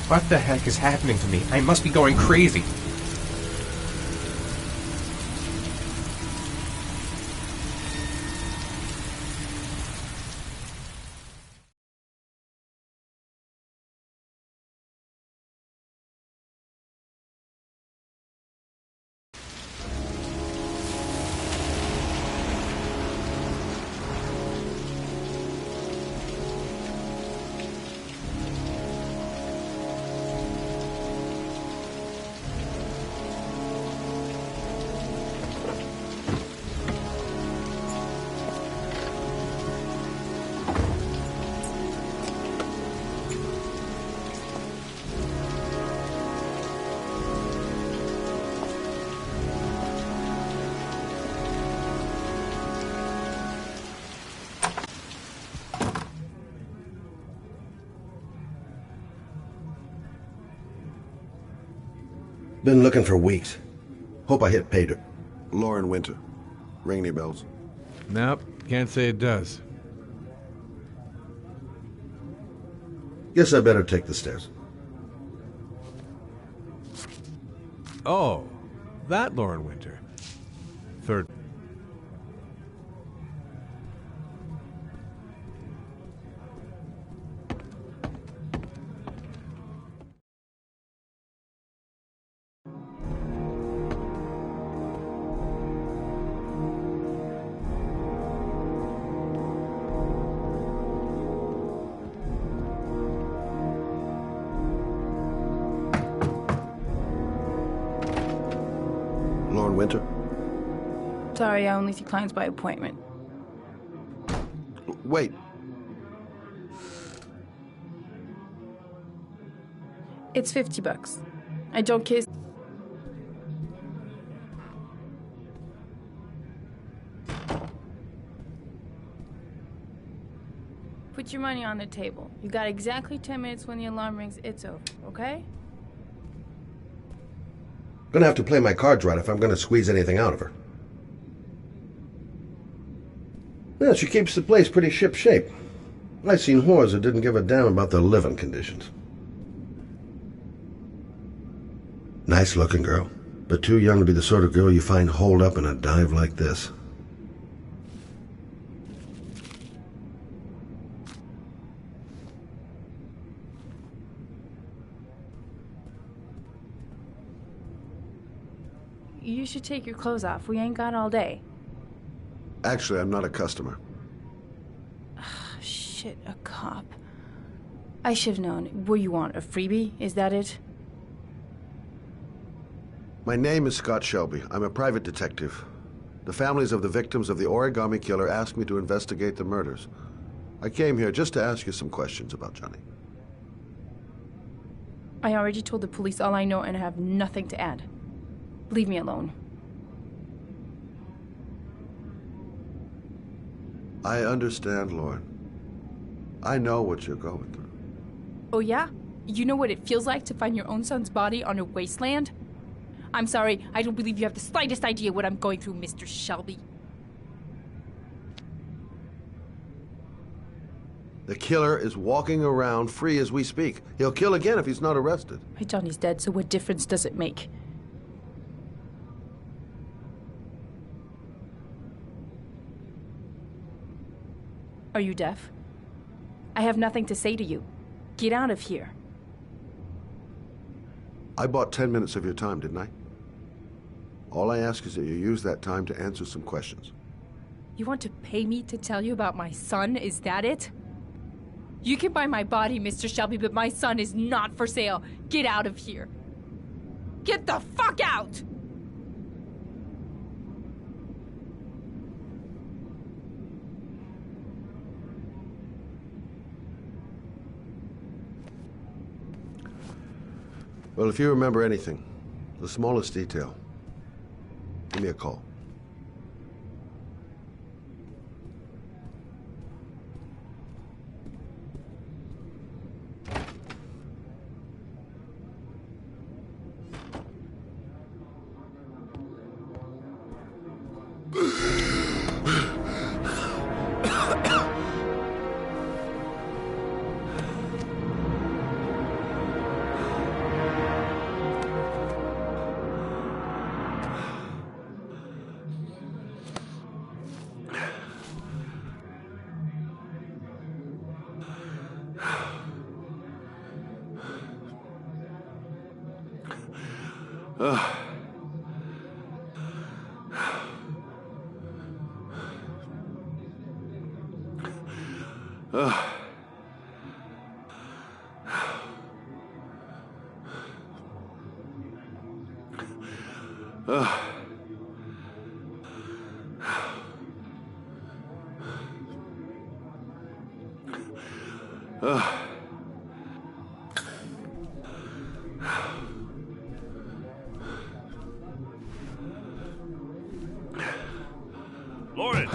What the heck is happening to me? I must be going crazy. Been looking for weeks. Hope I hit pay dirt. Lauren Winter. Ring any bells? Nope, can't say it does. Guess I better take the stairs. Oh, that Lauren Winter. Third. Lauren Winter? Sorry, I only see clients by appointment. Wait. It's $50. I don't kiss. Put your money on the table. You got exactly 10 minutes. When the alarm rings, it's over, okay? Gonna have to play my cards right if I'm gonna squeeze anything out of her. Yeah, she keeps the place pretty ship-shape. I've seen whores that didn't give a damn about their living conditions. Nice-looking girl, but too young to be the sort of girl you find holed up in a dive like this. You should take your clothes off. We ain't got all day. Actually, I'm not a customer. Shit, a cop. I should've known. What you want, a freebie? Is that it? My name is Scott Shelby. I'm a private detective. The families of the victims of the Origami Killer asked me to investigate the murders. I came here just to ask you some questions about Johnny. I already told the police all I know and I have nothing to add. Leave me alone. I understand, Lauren. I know what you're going through. Oh yeah? You know what it feels like to find your own son's body on a wasteland? I'm sorry, I don't believe you have the slightest idea what I'm going through, Mr. Shelby. The killer is walking around free as we speak. He'll kill again if he's not arrested. My Johnny's dead, so what difference does it make? Are you deaf? I have nothing to say to you. Get out of here. I bought 10 minutes of your time, didn't I? All I ask is that you use that time to answer some questions. You want to pay me to tell you about my son? Is that it? You can buy my body, Mr. Shelby, but my son is not for sale. Get out of here. Get the fuck out! Well, if you remember anything, the smallest detail, give me a call. Lauren!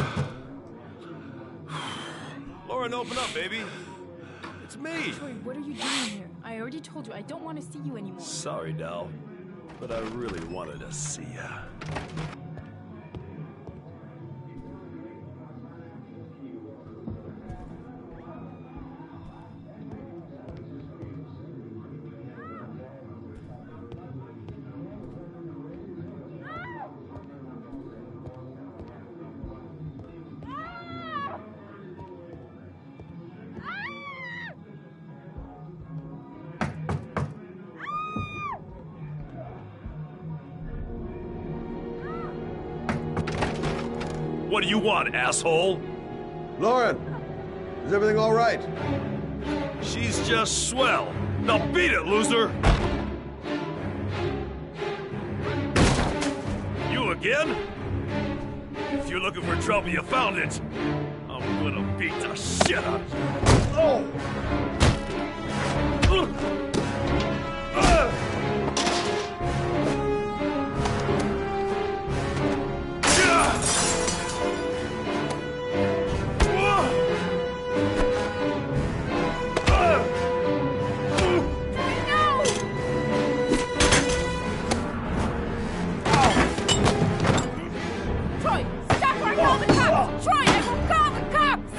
Lauren, open up, baby. It's me. Troy, what are you doing here? I already told you I don't want to see you anymore. Sorry, Dal, but I really wanted to see ya. What do you want, asshole? Lauren, is everything all right? She's just swell. Now beat it, loser! You again? If you're looking for trouble, you found it. I'm gonna beat the shit out of you. Oh! Troy, stop or I call the cops! Troy, I will call the cops!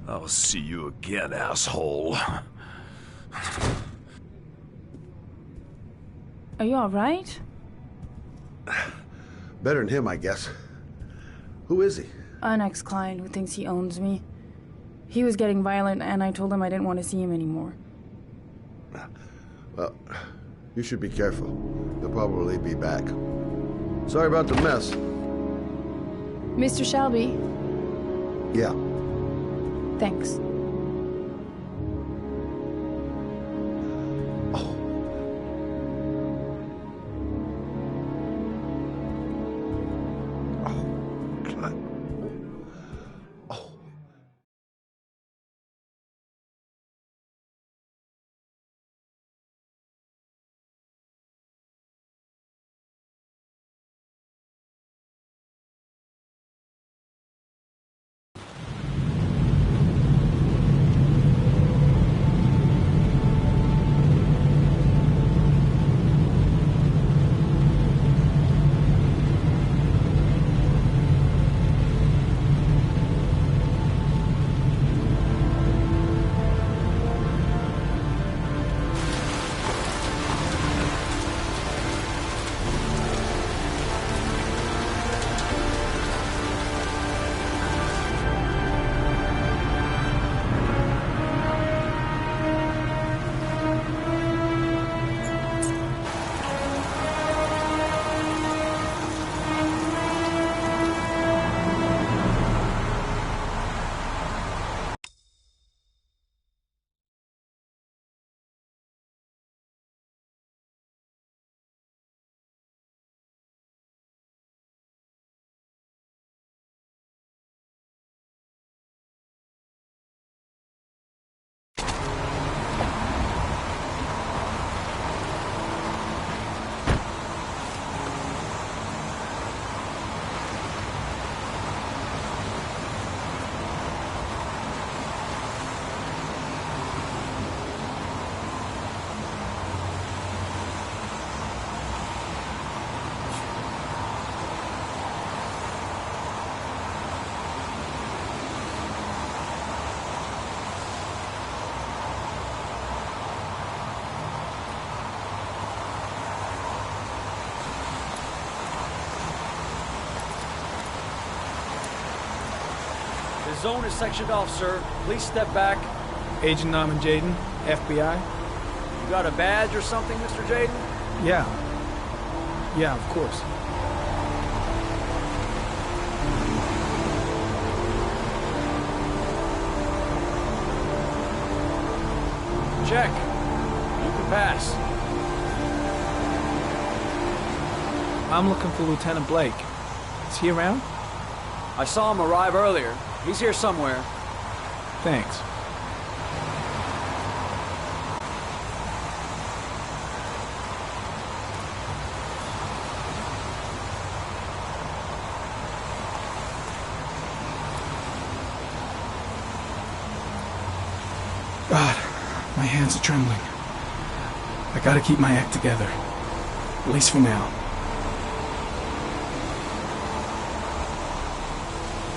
I'll see you again, asshole. Are you alright? Better than him, I guess. Who is he? An ex-client who thinks he owns me. He was getting violent, and I told him I didn't want to see him anymore. Well, you should be careful. He'll probably be back. Sorry about the mess. Mr. Shelby, Yeah. thanks. zone is sectioned off, sir. Please step back. Agent Norman Jaden, FBI? You got a badge or something, Mr. Jaden? Yeah. Yeah, of course. Check. You can pass. I'm looking for Lieutenant Blake. Is he around? I saw him arrive earlier. He's here somewhere. Thanks. God, my hands are trembling. I gotta keep my act together. At least for now.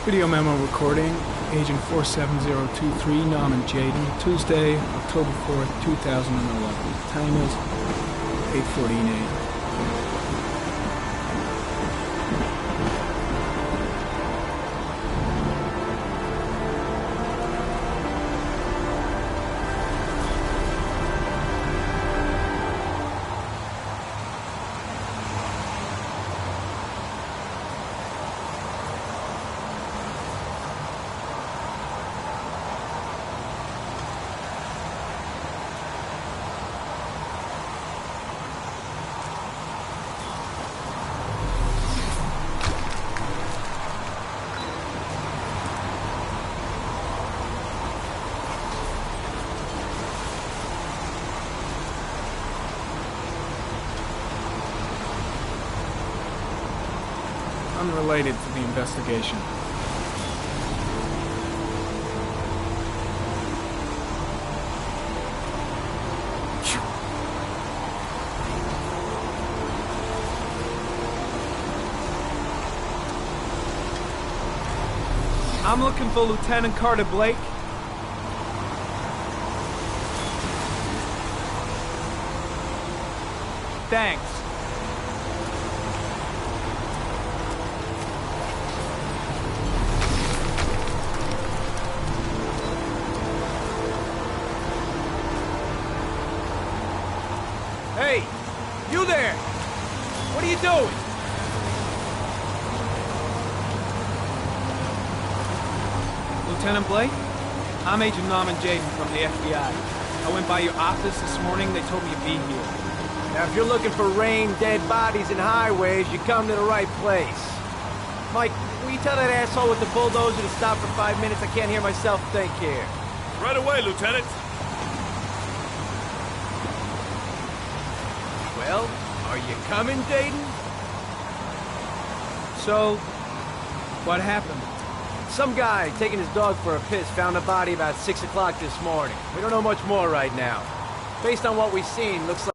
Video memo recording, Agent 47023, Norman Jaden, Tuesday, October 4th, 2011. Time is 8:14 a.m. Unrelated to the investigation. I'm looking for Lieutenant Carter Blake. Thanks. Hey, you there! What are you doing? Lieutenant Blake? I'm Agent Norman Jaden from the FBI. I went by your office this morning. They told me you'd be here. Now, if you're looking for rain, dead bodies, and highways, you come to the right place. Mike, will you tell that asshole with the bulldozer to stop for 5 minutes? I can't hear myself think here. Right away, Lieutenant. Well, are you coming, Jaden? So, what happened? Some guy taking his dog for a piss found a body about 6 o'clock this morning. We don't know much more right now. Based on what we've seen, looks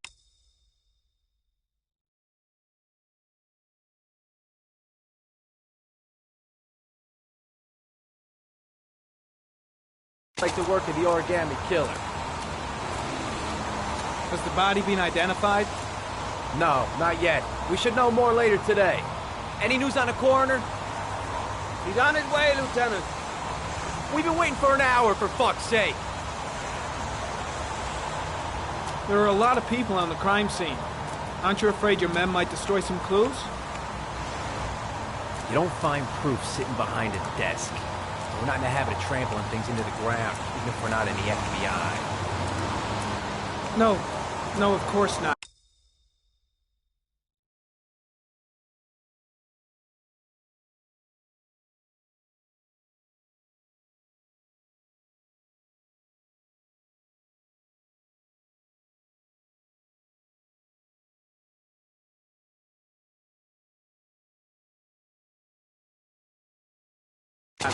like the work of the Origami Killer. Has the body been identified? No, not yet. We should know more later today. Any news on the coroner? He's on his way, Lieutenant. We've been waiting for an hour, for fuck's sake. There are a lot of people on the crime scene. Aren't you afraid your men might destroy some clues? You don't find proof sitting behind a desk. We're not in the habit of trampling things into the ground, even if we're not in the FBI. No, of course not.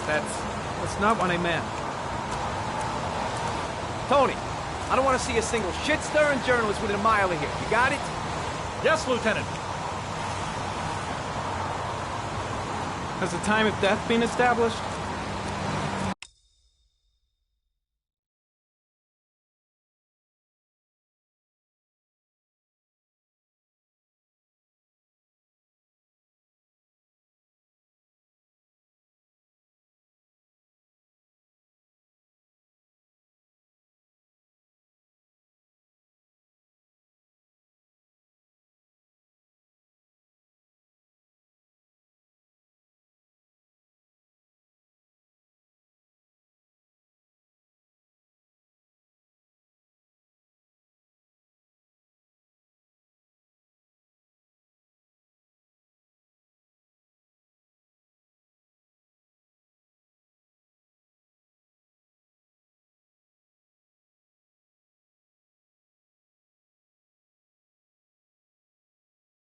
That's not what I meant. Tony, I don't want to see a single shit-stirring journalist within a mile of here. You got it? Yes, Lieutenant. Has the time of death been established?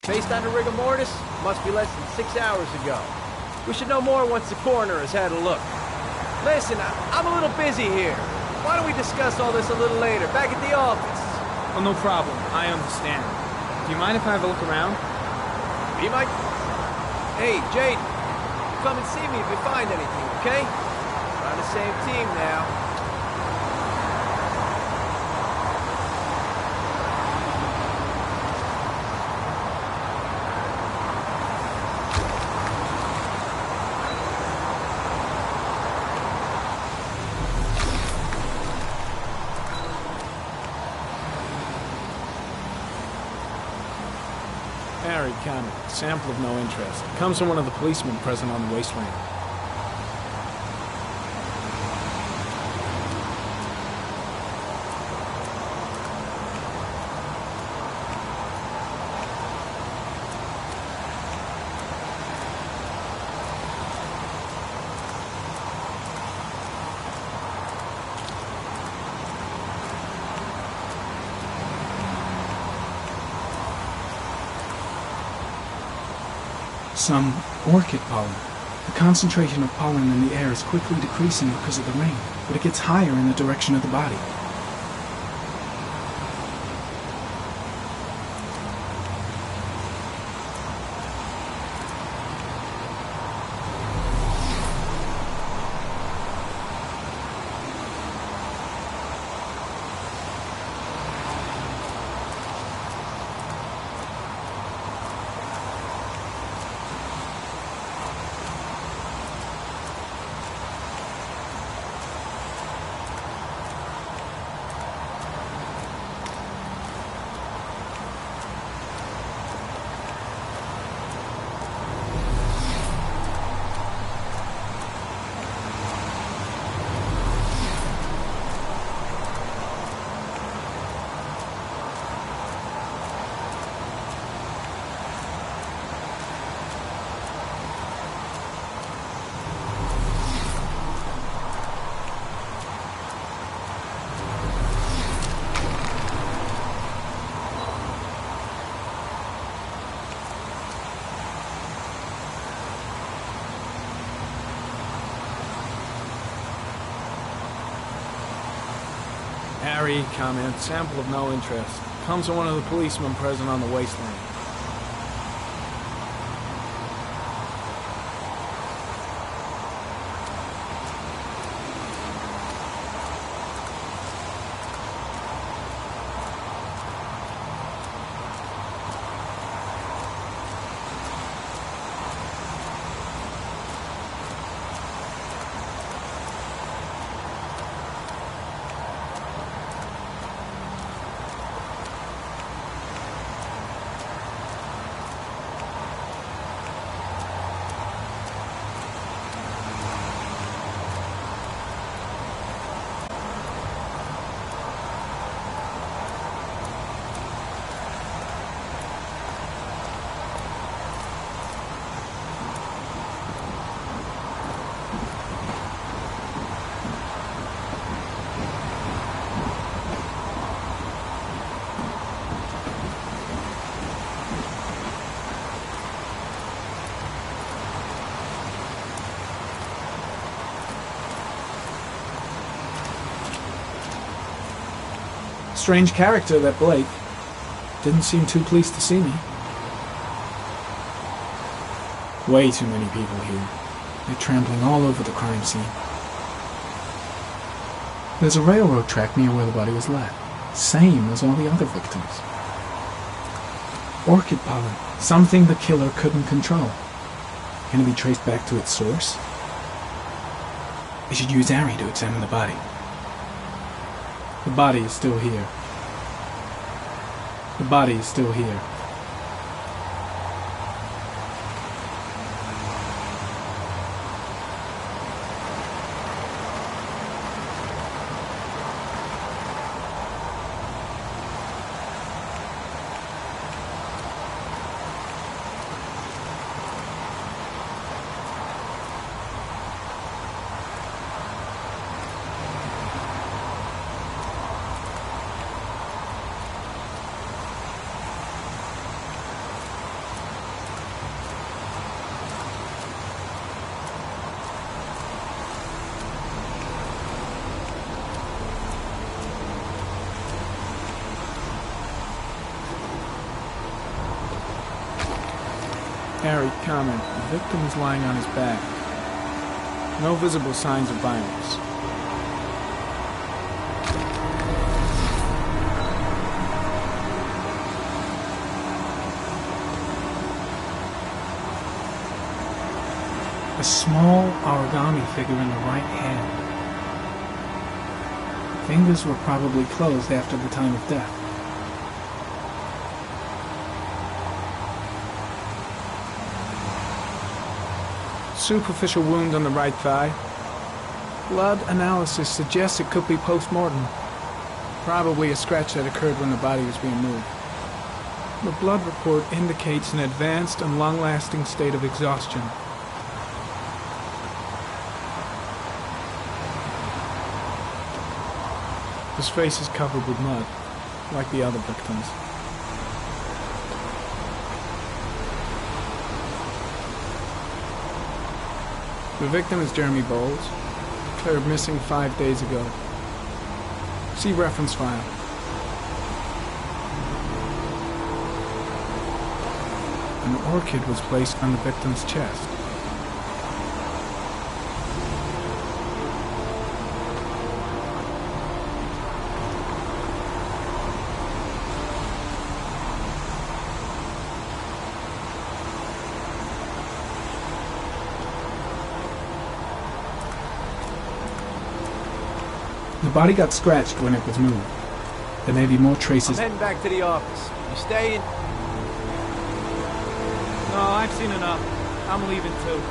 Based on the rigor mortis, must be less than 6 hours ago. We should know more once the coroner has had a look. Listen, I'm a little busy here. Why don't we discuss all this a little later, back at the office? Oh, no problem. I understand. Do you mind if I have a look around? Be my... Hey, Jade, come and see me if you find anything, okay? We're on the same team now. Harry County. Sample of no interest. Comes from one of the policemen present on the wasteland. Some orchid pollen. The concentration of pollen in the air is quickly decreasing because of the rain, but it gets higher in the direction of the body. Harry, comment, sample of no interest. Comes from one of the policemen present on the wasteland. Strange character, that Blake. Didn't seem too pleased to see me. Way too many people here. They're trampling all over the crime scene. There's a railroad track near where the body was left. Same as all the other victims. Orchid pollen. Something the killer couldn't control. Can it be traced back to its source? I should use Harry to examine the body. The body is still here. The body is still here. Harry, comment. The victim is lying on his back. No visible signs of violence. A small origami figure in the right hand. Fingers were probably closed after the time of death. Superficial wound on the right thigh. Blood analysis suggests it could be post-mortem. Probably a scratch that occurred when the body was being moved. The blood report indicates an advanced and long-lasting state of exhaustion. His face is covered with mud, like the other victims. The victim is Jeremy Bowles, declared missing 5 days ago. See reference file. An orchid was placed on the victim's chest. The body got scratched when it was moved. There may be more traces. I'm heading back to the office. You staying? No, I've seen enough. I'm leaving too.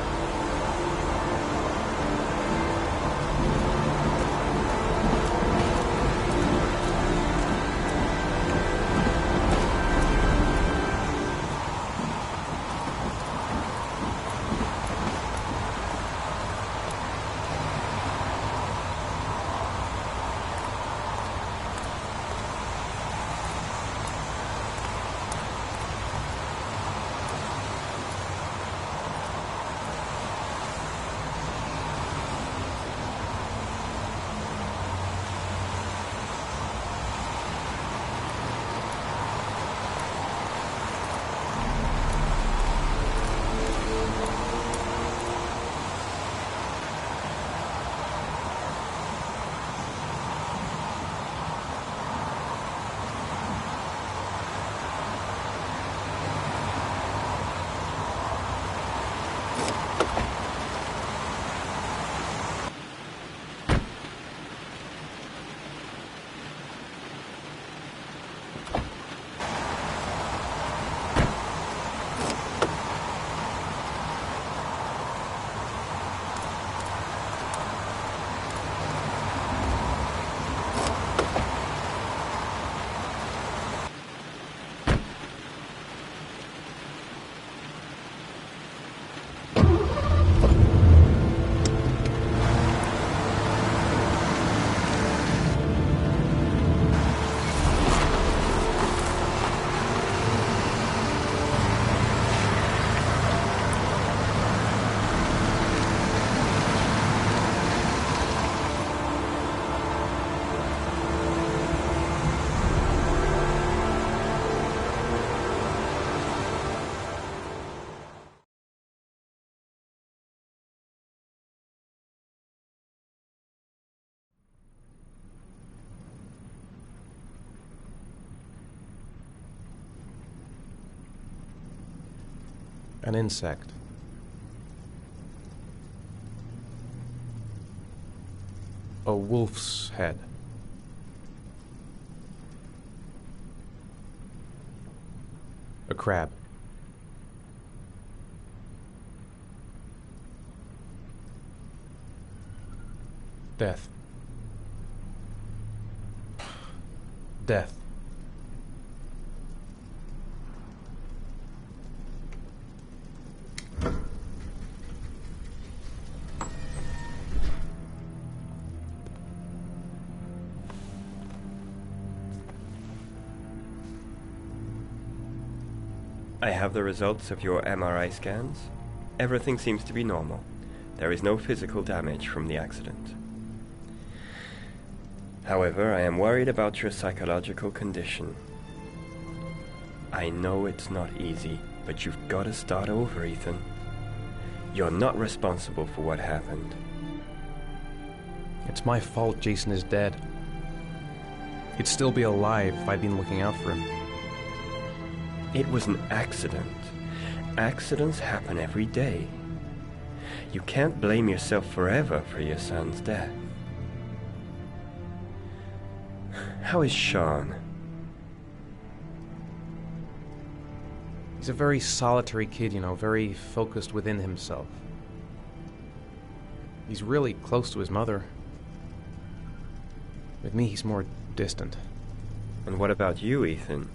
An insect. A wolf's head. A crab. Death. Death. I have the results of your MRI scans. Everything seems to be normal. There is no physical damage from the accident. However, I am worried about your psychological condition. I know it's not easy But you've got to start over, Ethan. You're not responsible for what happened. It's my fault Jason is dead. He'd still be alive if I'd been looking out for him. It was an accident. Accidents happen every day. You can't blame yourself forever for your son's death. How is Sean? He's a very solitary kid, you know, very focused within himself. He's really close to his mother. With me, he's more distant. And what about you, Ethan?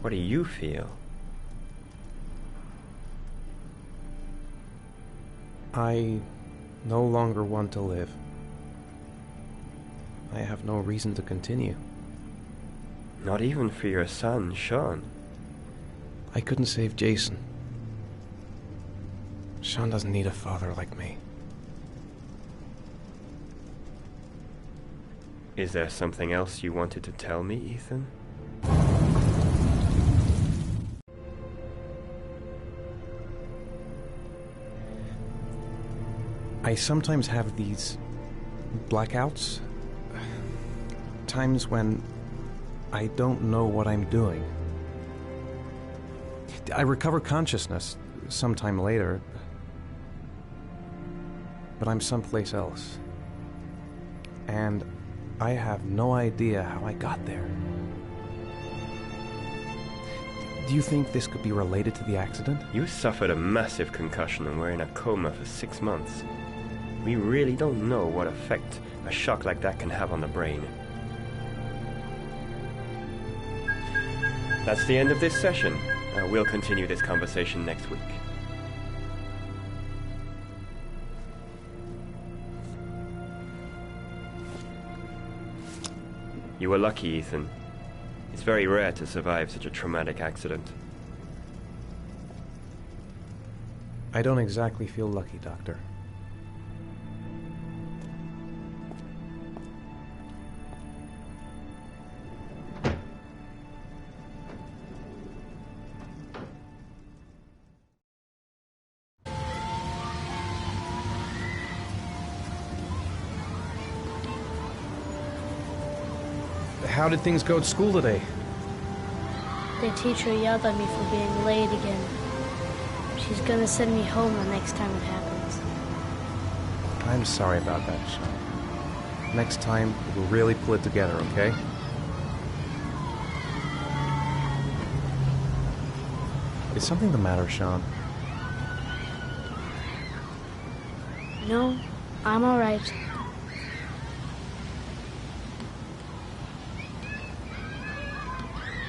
What do you feel? I no longer want to live. I have no reason to continue. Not even for your son, Sean. I couldn't save Jason. Sean doesn't need a father like me. Is there something else you wanted to tell me, Ethan? I sometimes have these blackouts. Times when I don't know what I'm doing. I recover consciousness sometime later, but I'm someplace else. And I have no idea how I got there. Do you think this could be related to the accident? You suffered a massive concussion and were in a coma for 6 months. We really don't know what effect a shock like that can have on the brain. That's the end of this session. We'll continue this conversation next week. You were lucky, Ethan. It's very rare to survive such a traumatic accident. I don't exactly feel lucky, Doctor. How did things go at school today? The teacher yelled at me for being late again. She's gonna send me home the next time it happens. I'm sorry about that, Sean. Next time, we'll really pull it together, okay? Is something the matter, Sean? No, I'm alright.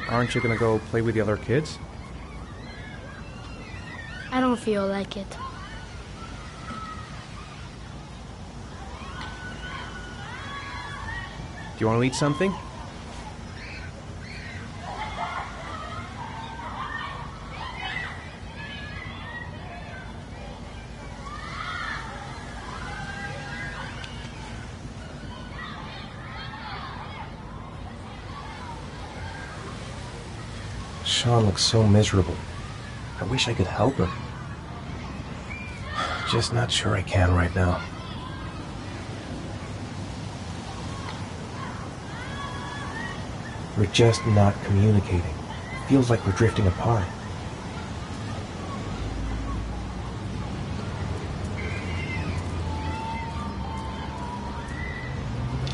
Aren't you gonna go play with the other kids? I don't feel like it. Do you want to eat something? Sean looks so miserable. I wish I could help her. Just not sure I can right now. We're just not communicating. Feels like we're drifting apart.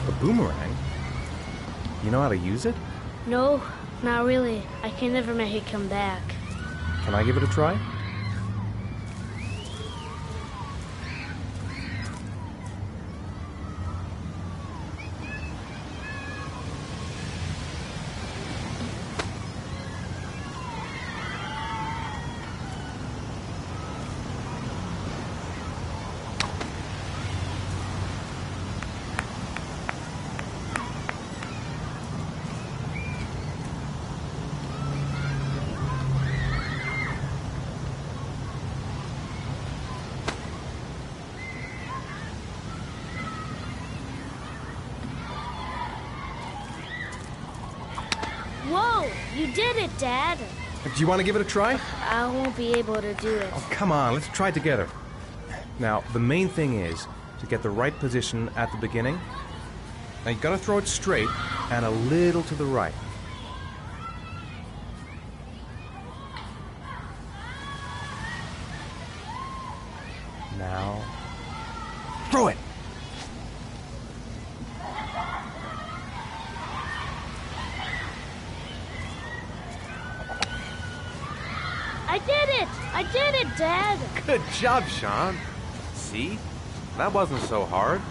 A boomerang? You know how to use it? No, not really. I can never make it come back. Can I give it a try? Whoa! You did it, Dad! Do you want to give it a try? I won't be able to do it. Oh, come on, let's try it together. Now, the main thing is to get the right position at the beginning. Now, you gotta throw it straight and a little to the right. Now, throw it! I did it! I did it, Dad! Good job, Sean. See? That wasn't so hard.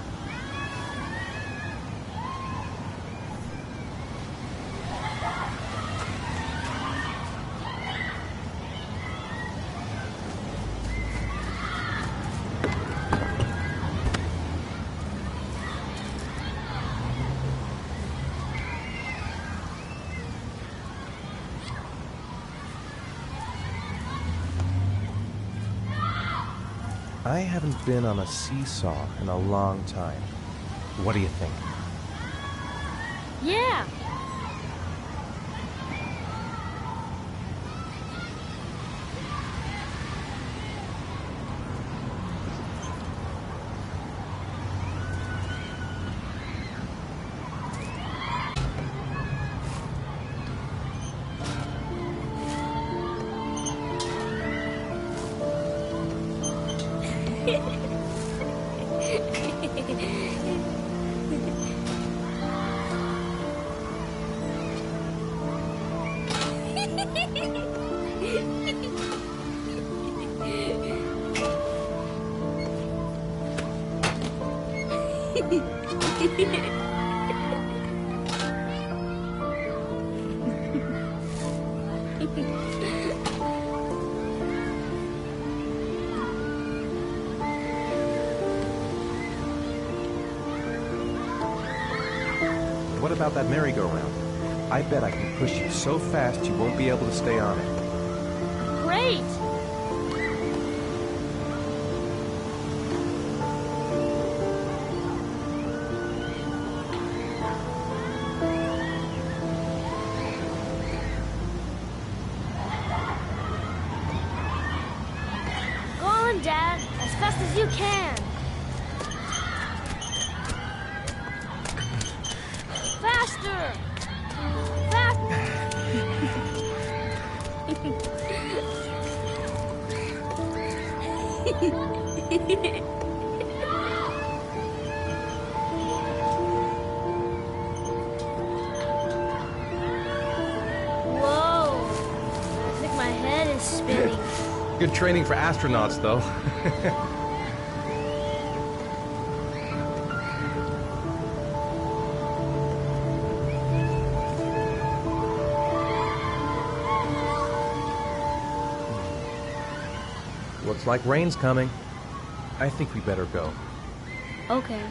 I haven't been on a seesaw in a long time. What do you think? Yeah! What about that merry-go-round? I bet I can push you so fast you won't be able to stay on it. Great! Go on, Dad, as fast as you can. Faster! Whoa! I think my head is spinning. Good training for astronauts, though. Looks like rain's coming. I think we better go. Okay.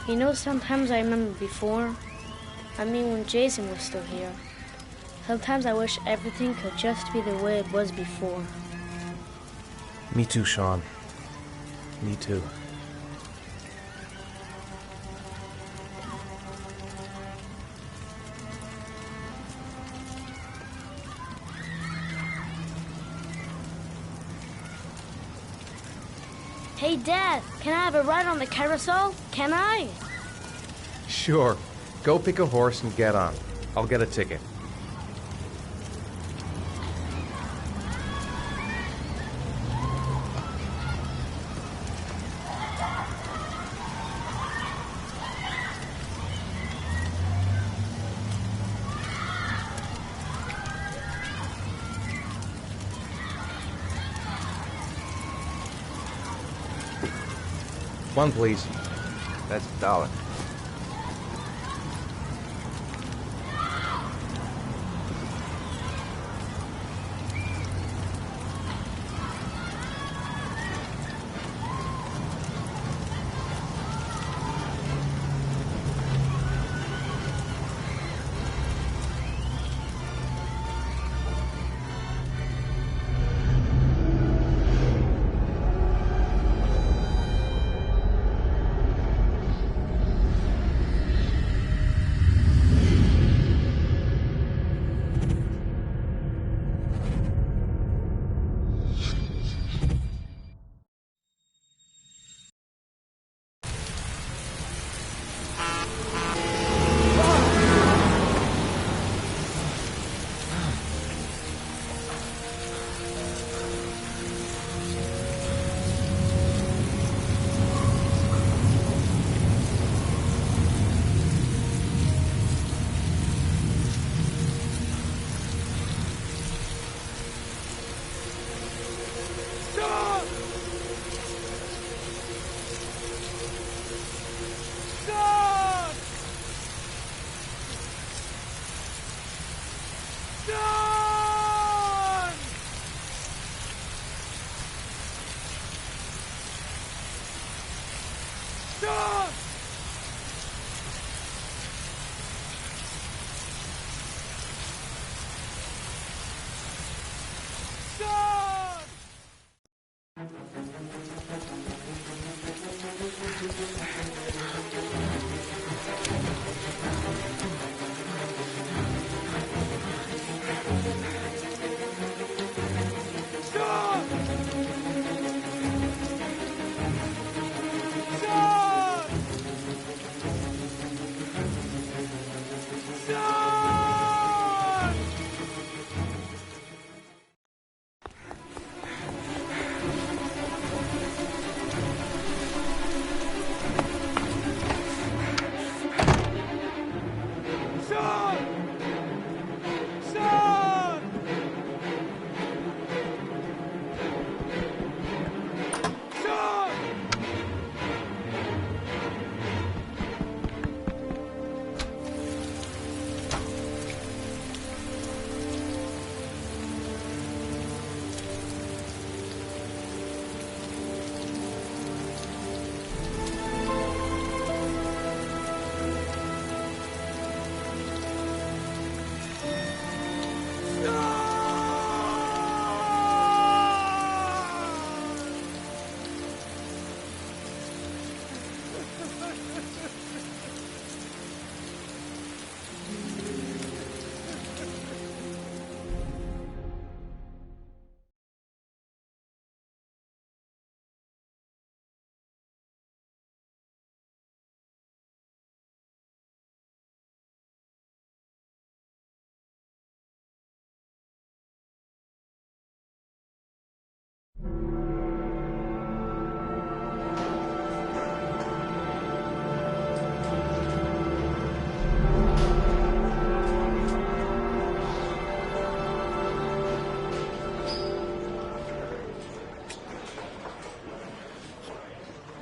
You know, sometimes I remember before. I mean, when Jason was still here. Sometimes I wish everything could just be the way it was before. Me too, Sean. Me too. Hey, Dad, can I have a ride on the carousel? Can I? Sure. Go pick a horse and get on. I'll get a ticket. One, please. That's $1.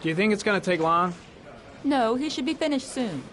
Do you think it's gonna take long? No, he should be finished soon.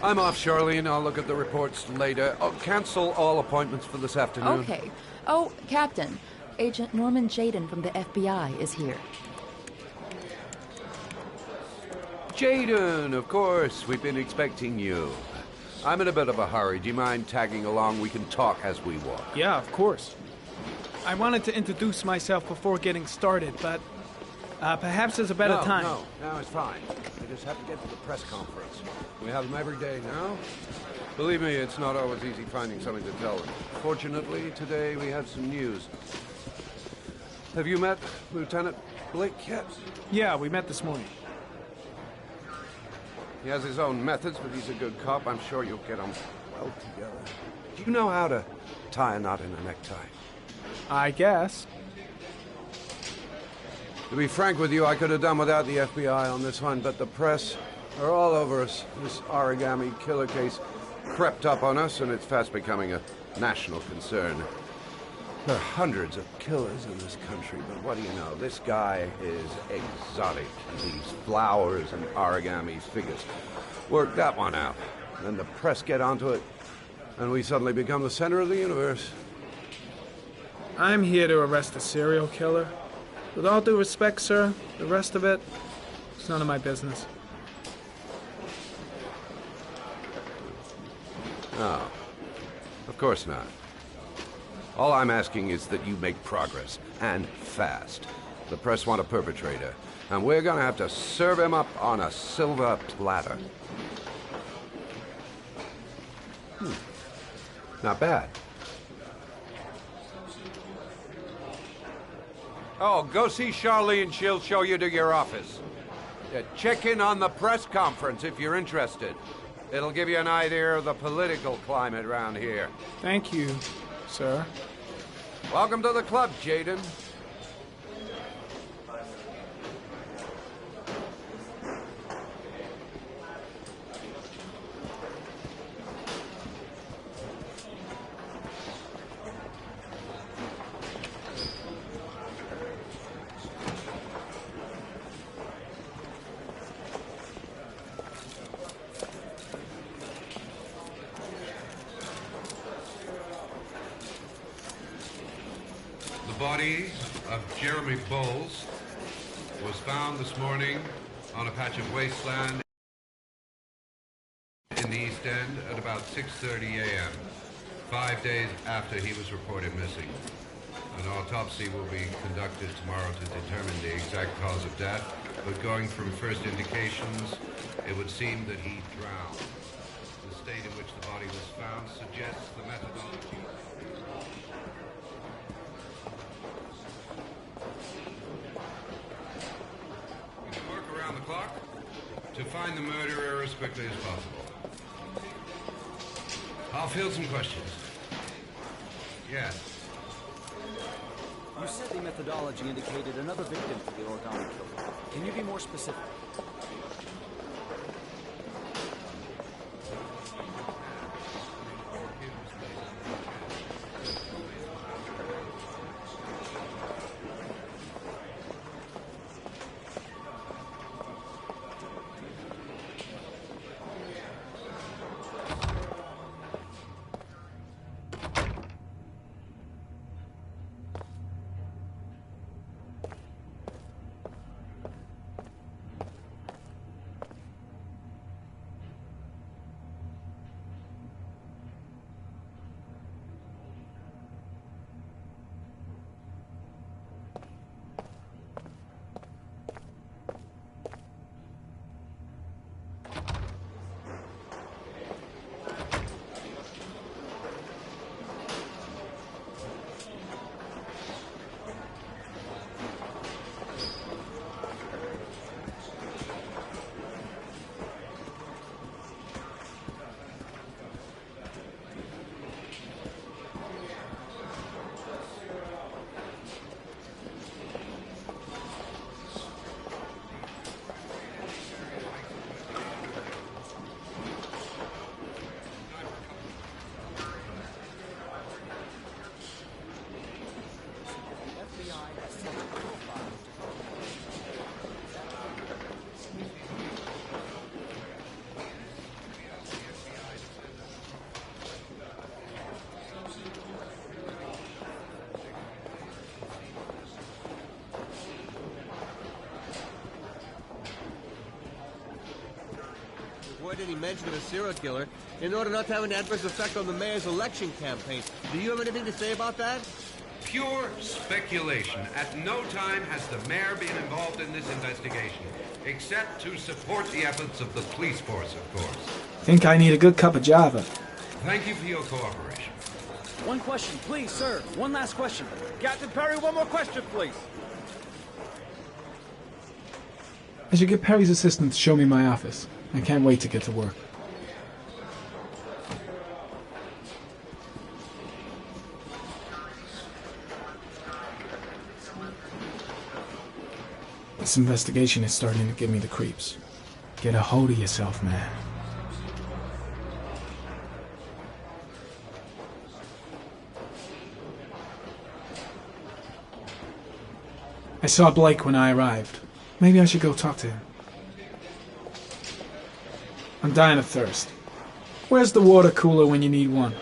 I'm off, Charlene. I'll look at the reports later. Oh, cancel all appointments for this afternoon. Okay. Oh, Captain, Agent Norman Jaden from the FBI is here. Jaden, of course. We've been expecting you. I'm in a bit of a hurry. Do you mind tagging along? We can talk as we walk. Yeah, of course. I wanted to introduce myself before getting started, but perhaps there's a better time. No, it's fine. I just have to get to the press conference. We have them every day now. Believe me, it's not always easy finding something to tell them. Fortunately, today we have some news. Have you met Lieutenant Blake yet? Yeah, we met this morning. He has his own methods, but he's a good cop. I'm sure you'll get on well together. Do you know how to tie a knot in a necktie? I guess. To be frank with you, I could have done without the FBI on this one, but the press are all over us. This origami killer case crept up on us, and it's fast becoming a national concern. There are hundreds of killers in this country, but what do you know? This guy is exotic. These flowers and origami figures. Work that one out. Then the press get onto it, and we suddenly become the center of the universe. I'm here to arrest a serial killer. With all due respect, sir, the rest of it, it's none of my business. No, of course not. All I'm asking is that you make progress, and fast. The press want a perpetrator, and we're gonna have to serve him up on a silver platter. Not bad. Oh, go see Charlene. She'll show you to your office. Check in on the press conference if you're interested. It'll give you an idea of the political climate around here. Thank you, sir. Welcome to the club, Jaden. The body of Jeremy Bowles was found this morning on a patch of wasteland in the East End at about 6:30 a.m., 5 days after he was reported missing. An autopsy will be conducted tomorrow to determine the exact cause of death, but going from first indications, it would seem that he drowned. The state in which the body was found suggests the methodology. Around the clock to find the murderer as quickly as possible. I'll field some questions. Yes. You said the methodology indicated another victim for the origami killer. Can you be more specific? Avoid any mention of a serial killer in order not to have an adverse effect on the mayor's election campaign. Do you have anything to say about that? Pure speculation. At no time has the mayor been involved in this investigation, except to support the efforts of the police force, of course. Think I need a good cup of Java. Thank you for your cooperation. One question, please, sir. One last question. Captain Perry, one more question, please. I should get Perry's assistant to show me my office. I can't wait to get to work. This investigation is starting to give me the creeps. Get a hold of yourself, man. I saw Blake when I arrived. Maybe I should go talk to him. I'm dying of thirst. Where's the water cooler when you need one?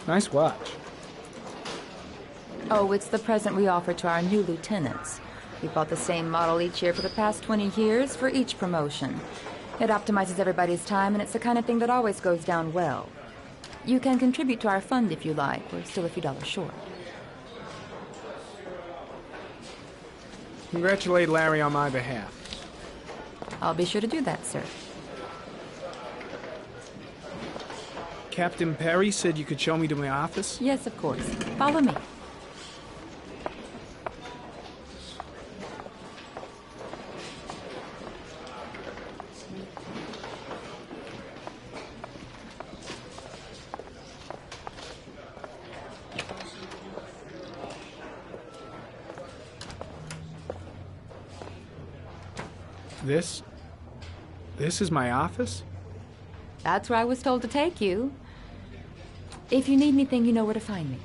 Nice watch. Oh, it's the present we offer to our new lieutenants. We've bought the same model each year for the past 20 years for each promotion. It optimizes everybody's time, and it's the kind of thing that always goes down well. You can contribute to our fund if you like. We're still a few dollars short. Congratulate Larry on my behalf. I'll be sure to do that, sir. Captain Perry said you could show me to my office? Yes, of course. Follow me. This is my office? That's where I was told to take you. If you need anything, you know where to find me.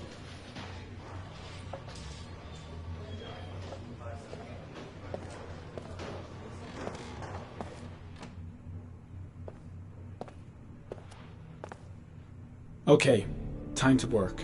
Okay, time to work.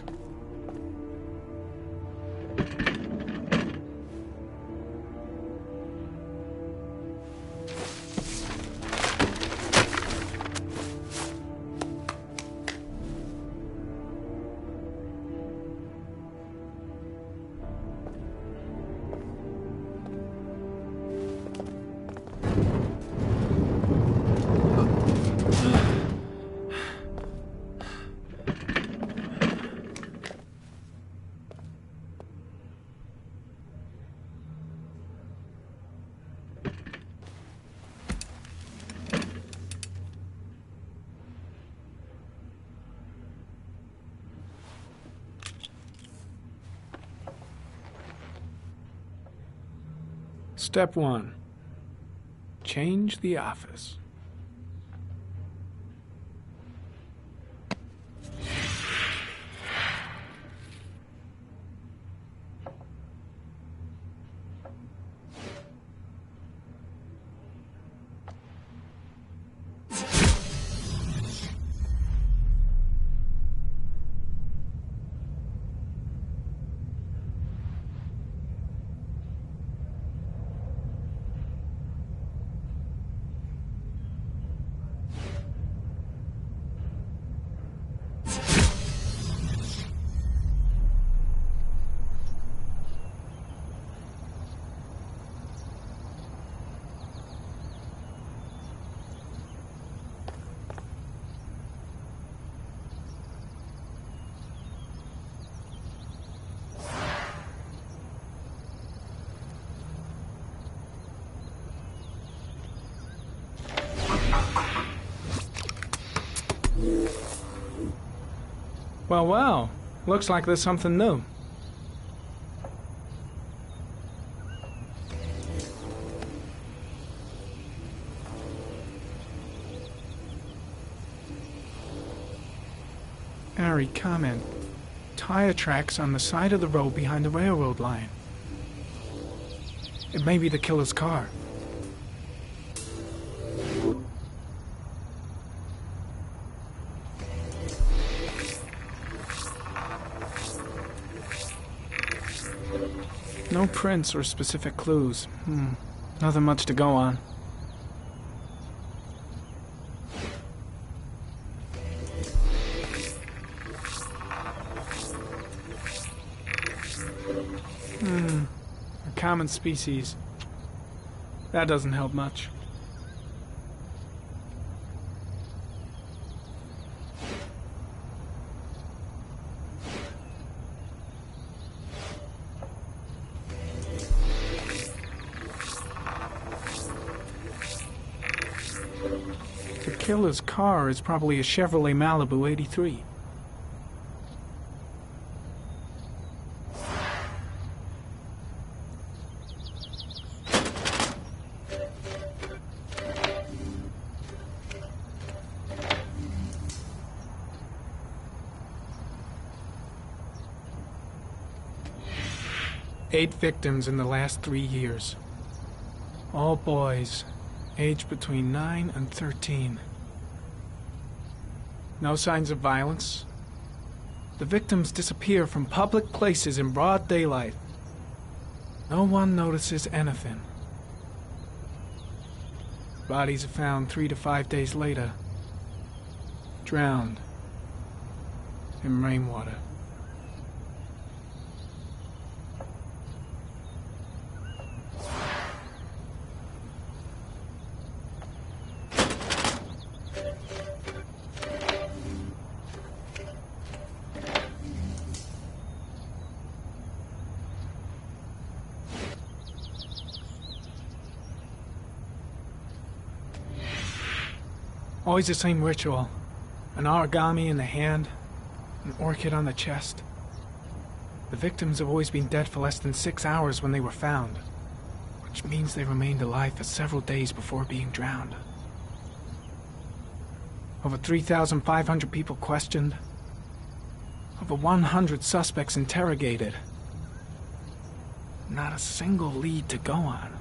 Step 1. Change the office. Well, looks like there's something new. Harry, comment. Tire tracks on the side of the road behind the railroad line. It may be the killer's car. No prints or specific clues. Nothing much to go on. A common species. That doesn't help much. The killer's car is probably a Chevrolet Malibu 83. Eight victims in the last 3 years. All boys, aged between 9 and 13. No signs of violence. The victims disappear from public places in broad daylight. No one notices anything. Bodies are found 3 to 5 days later, drowned in rainwater. Always the same ritual. An origami in the hand, an orchid on the chest. The victims have always been dead for less than 6 hours when they were found. which means they remained alive for several days before being drowned. Over 3,500 people questioned. Over 100 suspects interrogated. Not a single lead to go on.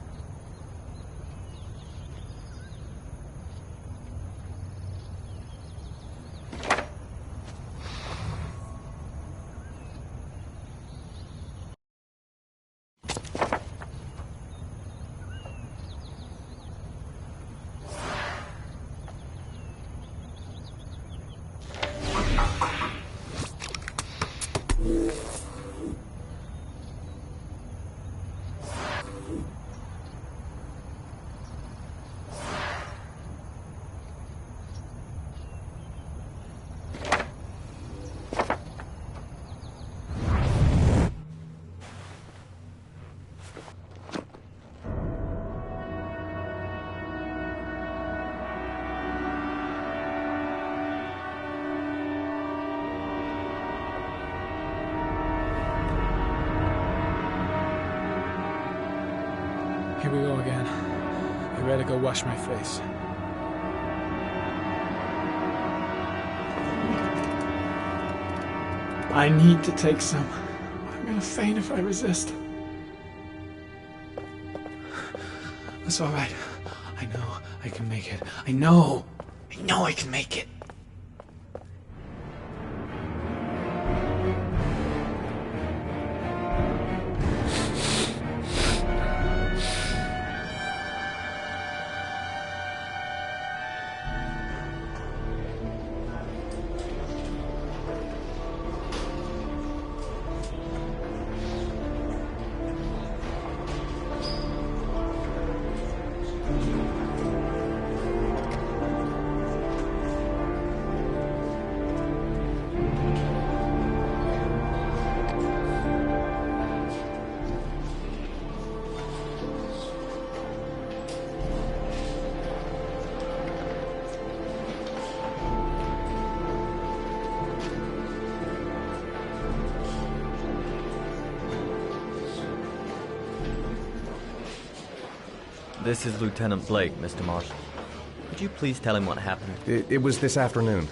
Here we go again. I better go wash my face. I need to take some. I'm gonna faint if I resist. It's all right. I know I can make it. I know I can make it. This is Lieutenant Blake, Mr. Marshall. Could you please tell him what happened? It was this afternoon.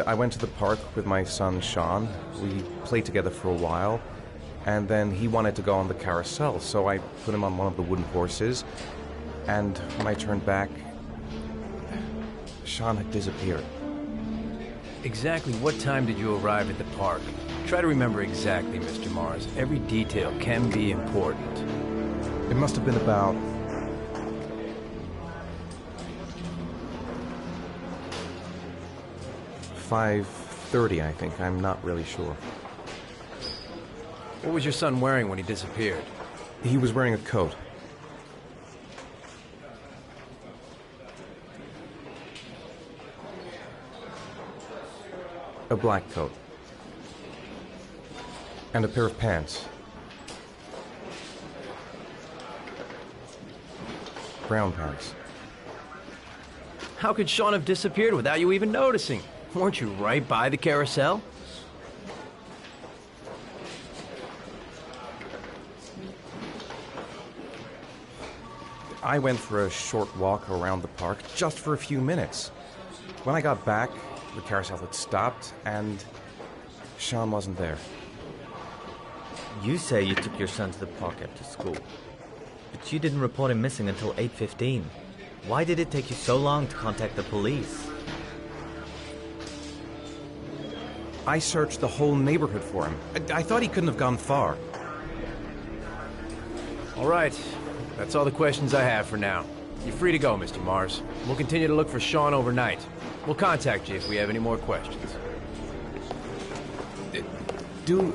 I went to the park with my son, Sean. We played together for a while, and then he wanted to go on the carousel, so I put him on one of the wooden horses, and when I turned back, Sean had disappeared. Exactly what time did you arrive at the park? Try to remember exactly, Mr. Mars. Every detail can be important. It must have been about 5:30, I think. I'm not really sure. What was your son wearing when he disappeared? He was wearing a coat. A black coat. And a pair of pants. Brown pants. How could Sean have disappeared without you even noticing? Weren't you right by the carousel? I went for a short walk around the park, just for a few minutes. When I got back, the carousel had stopped, and Sean wasn't there. You say you took your son to the park after school, but you didn't report him missing until 8:15. Why did it take you so long to contact the police? I searched the whole neighborhood for him. I thought he couldn't have gone far. All right. That's all the questions I have for now. You're free to go, Mr. Mars. We'll continue to look for Sean overnight. We'll contact you if we have any more questions. Do